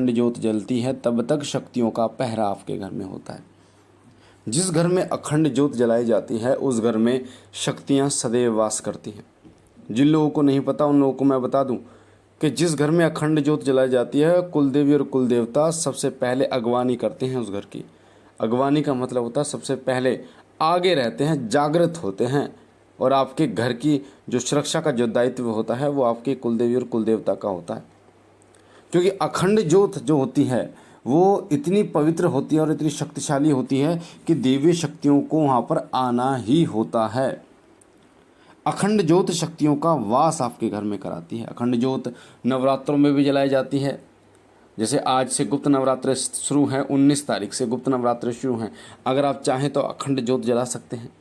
अखंड ज्योत जलती है तब तक शक्तियों का पहरा आपके घर में होता है। जिस घर में अखंड ज्योत जलाई जाती है उस घर में शक्तियाँ सदैव वास करती हैं। जिन लोगों को नहीं पता उन लोगों को मैं बता दूं कि जिस घर में अखंड ज्योत जलाई जाती है कुलदेवी और कुलदेवता सबसे पहले अगवानी करते हैं उस घर की। अगवानी का मतलब होता है सबसे पहले आगे रहते हैं, जागृत होते हैं, और आपके घर की जो सुरक्षा का जो दायित्व होता है वो आपके कुलदेवी और कुलदेवता का होता है। क्योंकि अखंड ज्योत जो होती है वो इतनी पवित्र होती है और इतनी शक्तिशाली होती है कि देवी शक्तियों को वहाँ पर आना ही होता है। अखंड ज्योत शक्तियों का वास आपके घर में कराती है। अखंड ज्योत नवरात्रों में भी जलाई जाती है। जैसे आज से गुप्त नवरात्र शुरू हैं, 19 तारीख से गुप्त नवरात्र शुरू हैं। अगर आप चाहें तो अखंड ज्योत जला सकते हैं।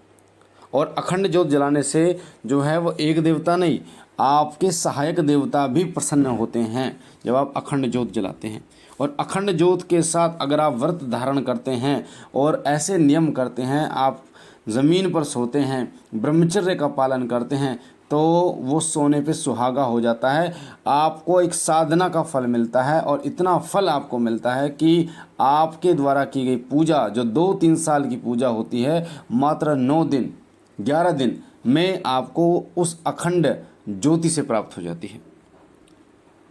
और अखंड ज्योत जलाने से जो है वो एक देवता नहीं, आपके सहायक देवता भी प्रसन्न होते हैं जब आप अखंड ज्योत जलाते हैं। और अखंड ज्योत के साथ अगर आप व्रत धारण करते हैं और ऐसे नियम करते हैं, आप ज़मीन पर सोते हैं, ब्रह्मचर्य का पालन करते हैं, तो वो सोने पे सुहागा हो जाता है। आपको एक साधना का फल मिलता है और इतना फल आपको मिलता है कि आपके द्वारा की गई पूजा जो 2-3 साल की पूजा होती है, मात्र 9 दिन 11 दिन में आपको उस अखंड ज्योति से प्राप्त हो जाती है।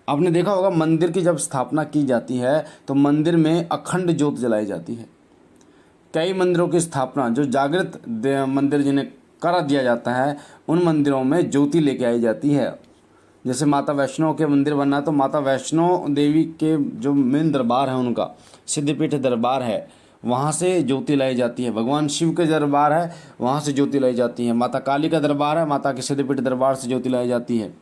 आपने देखा होगा मंदिर की जब स्थापना की जाती है तो मंदिर में अखंड ज्योत जलाई जाती है। कई मंदिरों की स्थापना जो जागृत मंदिर जिन्हें करा दिया जाता है उन मंदिरों में ज्योति लेके आई जाती है। जैसे माता वैष्णो के मंदिर बनना तो माता वैष्णो देवी के जो मेन दरबार है उनका सिद्धपीठ दरबार है, वहाँ से ज्योति लाई जाती है। भगवान शिव के दरबार है, वहाँ से ज्योति लाई जाती है। माता काली का दरबार है, माता के सिद्धपीठ दरबार से ज्योति लाई जाती है।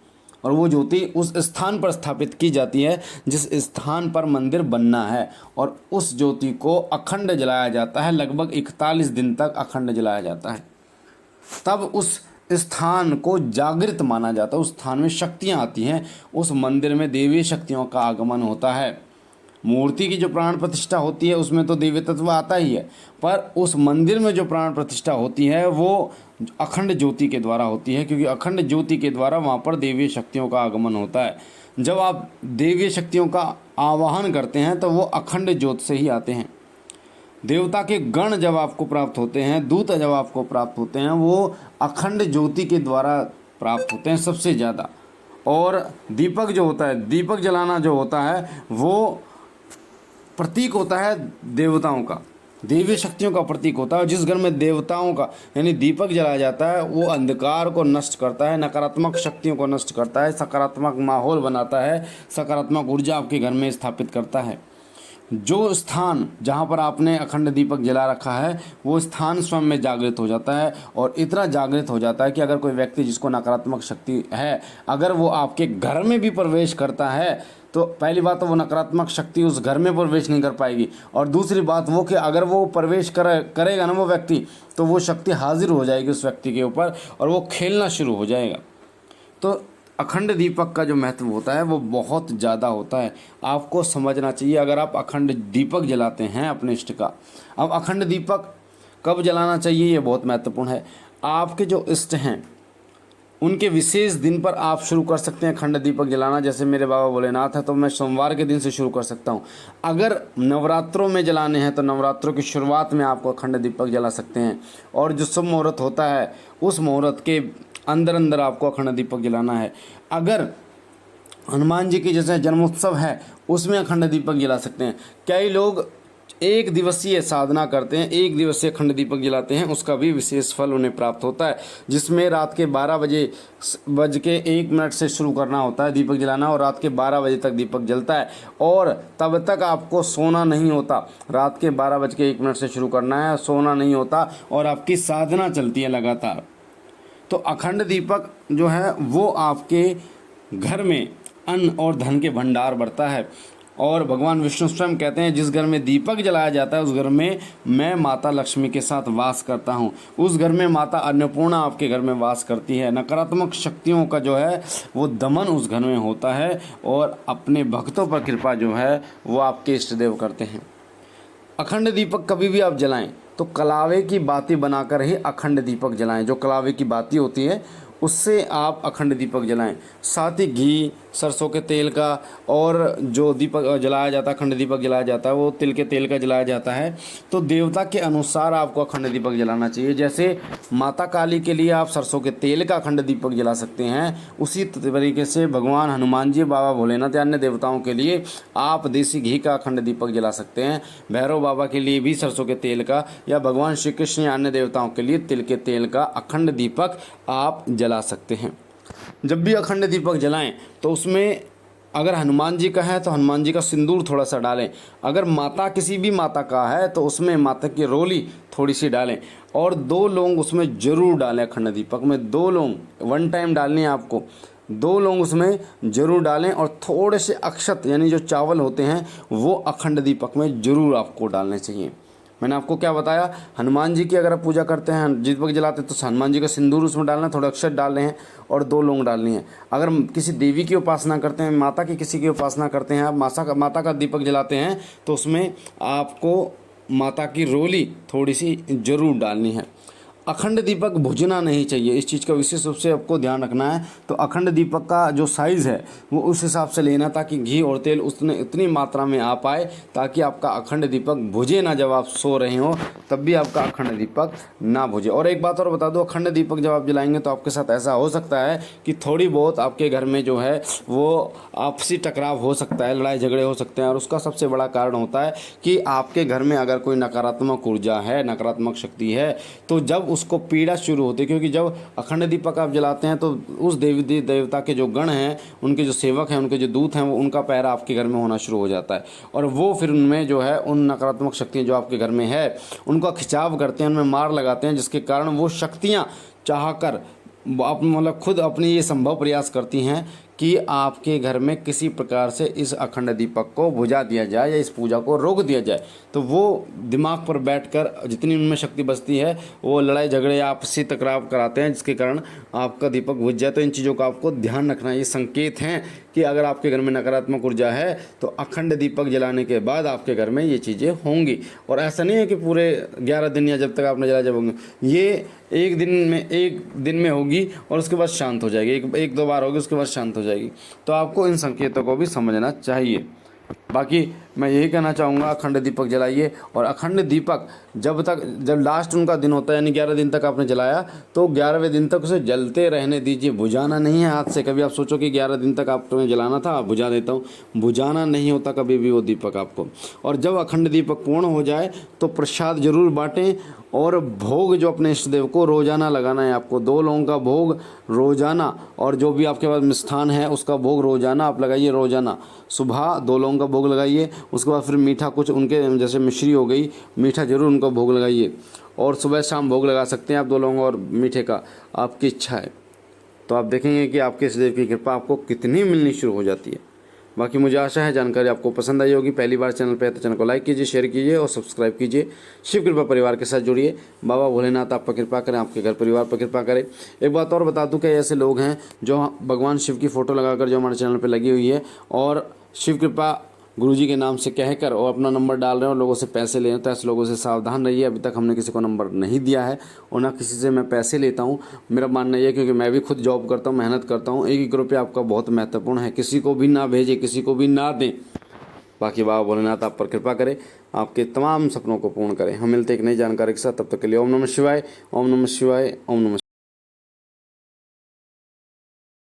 और वो ज्योति उस स्थान पर स्थापित की जाती है जिस स्थान पर मंदिर बनना है, और उस ज्योति को अखंड जलाया जाता है। लगभग 41 दिन तक अखंड जलाया जाता है। तब उस स्थान को जागृत माना जाता है। उस स्थान में शक्तियाँ आती हैं, उस मंदिर में देवी शक्तियों का आगमन होता है। मूर्ति की जो प्राण प्रतिष्ठा होती है उसमें तो देवी तत्व आता ही है, पर उस मंदिर में जो प्राण प्रतिष्ठा होती है वो अखंड ज्योति के द्वारा होती है, क्योंकि अखंड ज्योति के द्वारा वहाँ पर देवी शक्तियों का आगमन होता है। जब आप देवी शक्तियों का आवाहन करते हैं तो वो अखंड ज्योत से ही आते हैं। देवता के गण जब आपको प्राप्त होते हैं, दूत जब आपको प्राप्त होते हैं, वो अखंड ज्योति के द्वारा प्राप्त होते हैं सबसे ज़्यादा। और दीपक जो होता है, दीपक जलाना जो होता है वो प्रतीक होता है देवताओं का, देवी शक्तियों का प्रतीक होता है। जिस घर में देवताओं का यानी दीपक जलाया जाता है वो अंधकार को नष्ट करता है, नकारात्मक शक्तियों को नष्ट करता है, सकारात्मक माहौल बनाता है, सकारात्मक ऊर्जा आपके घर में स्थापित करता है। जो स्थान जहाँ पर आपने अखंड दीपक जला रखा है वो स्थान स्वयं में जागृत हो जाता है, और इतना जागृत हो जाता है कि अगर कोई व्यक्ति जिसको नकारात्मक शक्ति है अगर वो आपके घर में भी प्रवेश करता है तो पहली बात तो वो नकारात्मक शक्ति उस घर में प्रवेश नहीं कर पाएगी, और दूसरी बात वो कि अगर वो प्रवेश करेगा ना वो व्यक्ति, तो वो शक्ति हाजिर हो जाएगी उस व्यक्ति के ऊपर और वो खेलना शुरू हो जाएगा। तो अखंड दीपक का जो महत्व होता है वो बहुत ज़्यादा होता है, आपको समझना चाहिए अगर आप अखंड दीपक जलाते हैं अपने इष्ट का। अब अखंड दीपक कब जलाना चाहिए ये बहुत महत्वपूर्ण है। आपके जो इष्ट हैं उनके विशेष दिन पर आप शुरू कर सकते हैं अखंड दीपक जलाना। जैसे मेरे बाबा भोलेनाथ है तो मैं सोमवार के दिन से शुरू कर सकता हूँ। अगर नवरात्रों में जलाने हैं तो नवरात्रों की शुरुआत में आपको अखंड दीपक जला सकते हैं, और जो शुभ मुहूर्त होता है उस मुहूर्त के अंदर अंदर आपको अखंड दीपक जलाना है। अगर हनुमान जी की जैसे जन्मोत्सव है उसमें अखंड दीपक जला सकते हैं। कई लोग एक दिवसीय साधना करते हैं, एक दिवसीय अखंड दीपक जलाते हैं, उसका भी विशेष फल उन्हें प्राप्त होता है, जिसमें रात के 12:01 से शुरू करना होता है दीपक जलाना, और रात के 12 बजे तक दीपक जलता है, और तब तक आपको सोना नहीं होता। रात के 12:01 से शुरू करना है, सोना नहीं होता, और आपकी साधना चलती है लगातार। तो अखंड दीपक जो है वो आपके घर में अन्न और धन के भंडार बढ़ता है। और भगवान विष्णु स्वयं कहते हैं जिस घर में दीपक जलाया जाता है उस घर में मैं माता लक्ष्मी के साथ वास करता हूँ। उस घर में माता अन्नपूर्णा आपके घर में वास करती है। नकारात्मक शक्तियों का जो है वो दमन उस घर में होता है, और अपने भक्तों पर कृपा जो है वो आपके इष्ट देव करते हैं। अखंड दीपक कभी भी आप जलाएं तो कलावे की बाती बनाकर ही अखंड दीपक जलाएं। जो कलावे की बाती होती है उससे आप अखंड दीपक जलाएं। साथ ही घी, सरसों के तेल का, और जो दीपक जलाया जाता है, अखंड दीपक जलाया जाता है, वो तिल के तेल का जलाया जाता है। तो देवता के अनुसार आपको अखंड दीपक जलाना चाहिए। जैसे माता काली के लिए आप सरसों के तेल का अखंड दीपक जला सकते हैं, उसी तरीके से भगवान हनुमान जी, बाबा भोलेनाथ, अन्य देवताओं के लिए आप देसी घी का अखंड दीपक जला सकते हैं। भैरव बाबा के लिए भी सरसों के तेल का, या भगवान श्री कृष्ण या अन्य देवताओं के लिए तिल के तेल का अखंड दीपक आप जला सकते हैं। जब भी अखंड दीपक जलाएं तो उसमें अगर हनुमान जी का है तो हनुमान जी का सिंदूर थोड़ा सा डालें। अगर माता, किसी भी माता का है तो उसमें माता की रोली थोड़ी सी डालें। और 2 लौंग उसमें ज़रूर डालें। अखंड दीपक में 2 लौंग वन टाइम डालनी है आपको, 2 लौंग उसमें ज़रूर डालें। और थोड़े से अक्षत यानी जो चावल होते हैं वो अखंड दीपक में ज़रूर आपको डालने चाहिए। मैंने आपको क्या बताया, हनुमान जी की अगर आप पूजा करते हैं, दीपक जलाते हैं, तो हनुमान जी का सिंदूर उसमें डालना है, थोड़े अक्षत डालने हैं और 2 लौंग डालनी है। अगर किसी देवी की उपासना करते हैं, माता की किसी की उपासना करते हैं, आप माता का दीपक जलाते हैं, तो उसमें आपको माता की रोली थोड़ी सी ज़रूर डालनी है। अखंड दीपक बुझना नहीं चाहिए, इस चीज़ का विशेष रूप से आपको ध्यान रखना है। तो अखंड दीपक का जो साइज़ है वो उस हिसाब से लेना, ताकि घी और तेल उतनी मात्रा में आ पाए, ताकि आपका अखंड दीपक बुझे ना। जब आप सो रहे हो तब भी आपका अखंड दीपक ना बुझे। और एक बात और बता दो, अखंड दीपक जब आप जलाएंगे तो आपके साथ ऐसा हो सकता है कि थोड़ी बहुत आपके घर में जो है वो आपसी टकराव हो सकता है, लड़ाई झगड़े हो सकते हैं। और उसका सबसे बड़ा कारण होता है कि आपके घर में अगर कोई नकारात्मक ऊर्जा है, नकारात्मक शक्ति है, तो जब उसको पीड़ा शुरू होती है। क्योंकि जब अखंड दीपक आप जलाते हैं तो उस देवी देवता के जो गण हैं, उनके जो सेवक हैं, उनके जो दूत हैं, वो उनका पहरा आपके घर में होना शुरू हो जाता है। और वो फिर उनमें जो है उन नकारात्मक शक्तियाँ जो आपके घर में है उनका खिंचाव करते हैं, उनमें मार लगाते हैं, जिसके कारण वो शक्तियाँ चाहकर आप मतलब खुद अपनी ये संभव प्रयास करती हैं कि आपके घर में किसी प्रकार से इस अखंड दीपक को बुझा दिया जाए या इस पूजा को रोक दिया जाए। तो वो दिमाग पर बैठकर जितनी उनमें शक्ति बचती है वो लड़ाई झगड़े या आपसी टकराव कराते हैं, जिसके कारण आपका दीपक बुझ जाए। तो इन चीज़ों का आपको ध्यान रखना। ये संकेत हैं कि अगर आपके घर में नकारात्मक ऊर्जा है तो अखंड दीपक जलाने के बाद आपके घर में ये चीज़ें होंगी। और ऐसा नहीं है कि पूरे 11 दिन या जब तक आपने जला जब होंगे, ये एक दिन में होगी और उसके बाद शांत हो जाएगी। एक 2 बार होगी, उसके बाद शांत हो जाएगी। तो आपको इन संकेतों को भी समझना चाहिए। बाकी मैं यही कहना चाहूँगा, अखंड दीपक जलाइए। और अखंड दीपक जब लास्ट उनका दिन होता है, यानी 11 दिन तक आपने जलाया, तो 11वें दिन तक उसे जलते रहने दीजिए, बुझाना नहीं है हाथ से। कभी आप सोचो कि 11 दिन तक आपने जलाना था, बुझा देता हूँ, बुझाना नहीं होता कभी भी वो दीपक आपको। और जब अखंड दीपक पूर्ण हो जाए तो प्रसाद जरूर बांटें। और भोग जो अपने इष्ट देव को रोजाना लगाना है आपको, 2 लोगों का भोग रोजाना, और जो भी आपके पास मिष्ठान है उसका भोग रोजाना आप लगाइए। रोजाना सुबह 2 लोगों का भोग लगाइए, उसके बाद फिर मीठा कुछ उनके जैसे मिश्री हो गई, मीठा जरूर उनका भोग लगाइए। और सुबह शाम भोग लगा सकते हैं आप 2 लोगों और मीठे का, आपकी इच्छा है। तो आप देखेंगे कि आपके इष्ट देव की कृपा आपको कितनी मिलनी शुरू हो जाती है। बाकी मुझे आशा है जानकारी आपको पसंद आई होगी। पहली बार चैनल पे है तो चैनल को लाइक कीजिए, शेयर कीजिए और सब्सक्राइब कीजिए। शिव कृपा परिवार के साथ जुड़िए। बाबा भोलेनाथ आप पर कृपा करें, आपके घर परिवार पर कृपा करें। एक बात और बता दूं कि ऐसे लोग हैं जो भगवान शिव की फ़ोटो लगाकर जो हमारे चैनल पर लगी हुई है और शिव कृपा गुरुजी के नाम से कहकर और अपना नंबर डाल रहे हैं और लोगों से पैसे ले रहे हैं, तो ऐसे लोगों से सावधान रहिए। अभी तक हमने किसी को नंबर नहीं दिया है और ना किसी से मैं पैसे लेता हूं। मेरा मानना ये है, क्योंकि मैं भी खुद जॉब करता हूं, मेहनत करता हूं। 1-1 रुपया आपका बहुत महत्वपूर्ण है, किसी को भी ना भेजें, किसी को भी ना दें। बाकी बाबा भोलेनाथ आप पर कृपा करें, आपके तमाम सपनों को पूर्ण करें। हम मिलते एक नई जानकारी के साथ, तब तक के लिए ओम नमः शिवाय, ओम नमः शिवाय, ओम नमः।